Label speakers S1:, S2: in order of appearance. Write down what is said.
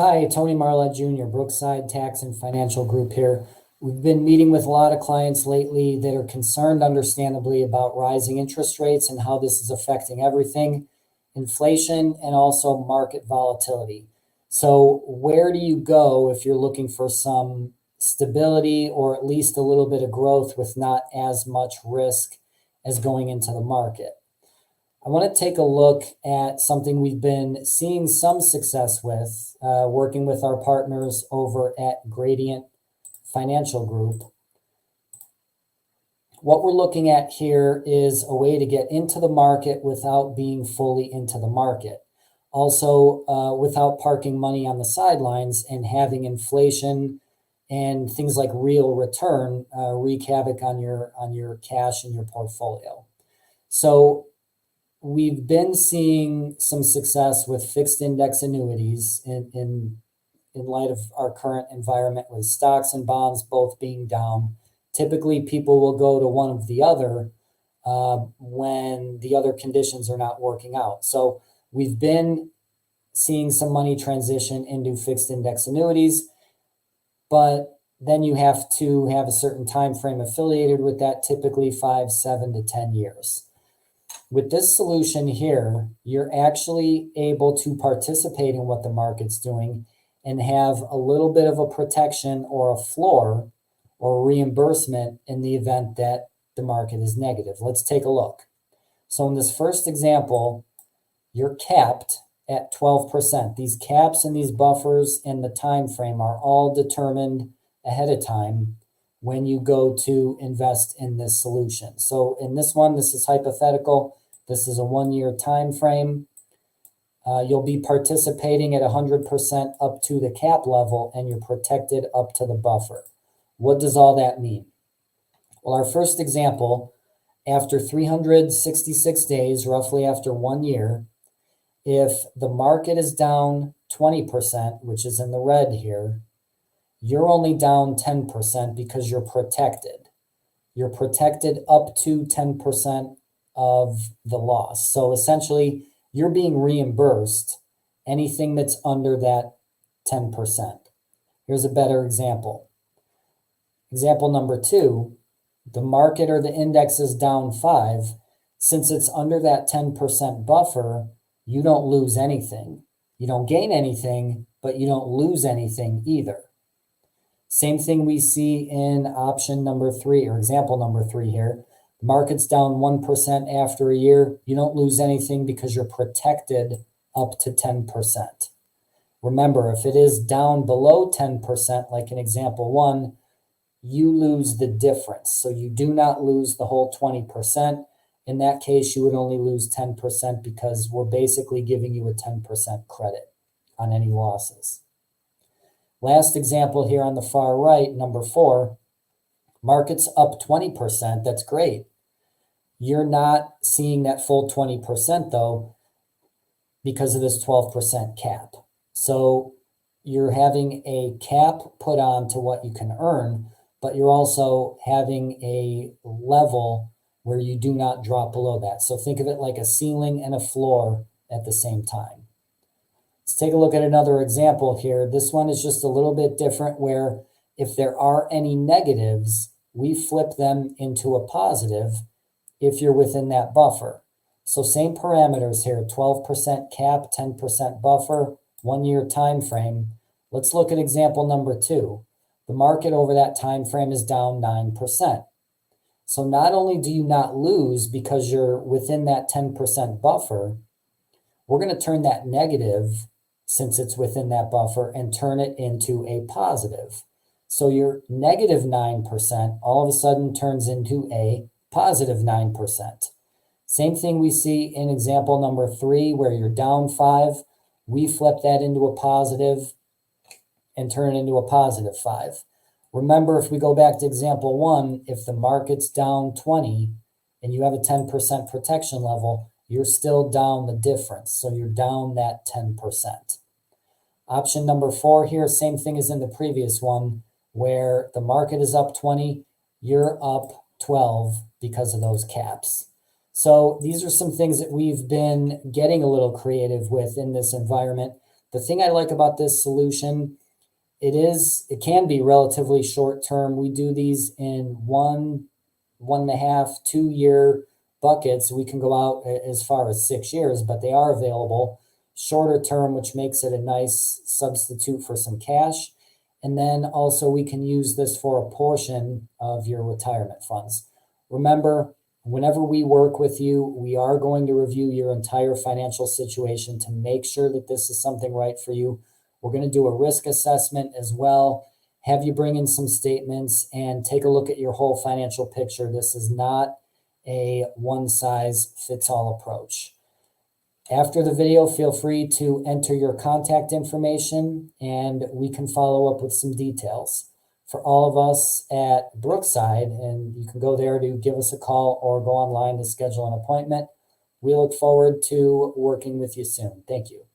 S1: Hi, Tony Marlette Jr., Brookside Tax and Financial Group here. We've been meeting with a lot of clients lately that are concerned, understandably, about rising interest rates and how this is affecting everything, inflation, and also market volatility. So, where do you go if you're looking for some stability or at least a little bit of growth with not as much risk as going into the market? I want to take a look at something we've been seeing some success with, working with our partners over at Gradient Financial Group. What we're looking at here is a way to get into the market without being fully into the market. Also, without parking money on the sidelines and having inflation and things like real return wreak havoc on your cash and your portfolio. So we've been seeing some success with fixed index annuities in light of our current environment with stocks and bonds both being down. Typically, people will go to one of the other when the other conditions are not working out. So we've been seeing some money transition into fixed index annuities, but then you have to have a certain time frame affiliated with that, typically 5, 7 to 10 years. With this solution here, you're actually able to participate in what the market's doing and have a little bit of a protection or a floor or reimbursement in the event that the market is negative. Let's take a look. So in this first example, you're capped at 12%. These caps and these buffers and the time frame are all determined ahead of time when you go to invest in this solution. So in this one, this is hypothetical. This is a 1-year time frame. You'll be participating at 100% up to the cap level, and you're protected up to the buffer. What does all that mean? Well, our first example, after 366 days, roughly after 1 year, if the market is down 20%, which is in the red here, you're only down 10% because you're protected. You're protected up to 10% of the loss. So essentially, you're being reimbursed anything that's under that 10%. Here's a better example. Example number 2, the market or the index is down 5. Since it's under that 10% buffer, you don't lose anything. You don't gain anything, but you don't lose anything either. Same thing we see in option number 3 or example number 3 here. The market's down 1% after a year. You don't lose anything because you're protected up to 10%. Remember, if it is down below 10%, like in example 1, you lose the difference. So you do not lose the whole 20%. In that case, you would only lose 10% because we're basically giving you a 10% credit on any losses. Last example here on the far right, number 4, market's up 20%. That's great. You're not seeing that full 20% though because of this 12% cap. So you're having a cap put on to what you can earn, but you're also having a level where you do not drop below that. So think of it like a ceiling and a floor at the same time. Let's take a look at another example here. This one is just a little bit different where if there are any negatives, we flip them into a positive if you're within that buffer. So same parameters here, 12% cap, 10% buffer, 1-year time frame. Let's look at example number 2. The market over that time frame is down 9%. So not only do you not lose because you're within that 10% buffer, we're going to turn that negative, since it's within that buffer, and turn it into a positive. So your negative 9% all of a sudden turns into a positive 9%. Same thing we see in example number 3, where you're down 5. We flip that into a positive and turn it into a positive 5. Remember, if we go back to example 1, if the market's down 20 and you have a 10% protection level, you're still down the difference. So you're down that 10%. Option number 4 here, same thing as in the previous one, where the market is up 20, you're up 12 because of those caps. So these are some things that we've been getting a little creative with in this environment The thing I like about this solution, it can be relatively short term. We do these in 1.5, 2 year buckets. We can go out as far as 6 years, but they are available shorter term, which makes it a nice substitute for some cash. And then also we can use this for a portion of your retirement funds. Remember, whenever we work with you, we are going to review your entire financial situation to make sure that this is something right for you. We're going to do a risk assessment as well, have you bring in some statements and take a look at your whole financial picture. This is not a one-size-fits-all approach. After the video, feel free to enter your contact information and we can follow up with some details. For all of us at Brookside, and you can go there to give us a call or go online to schedule an appointment. We look forward to working with you soon. Thank you.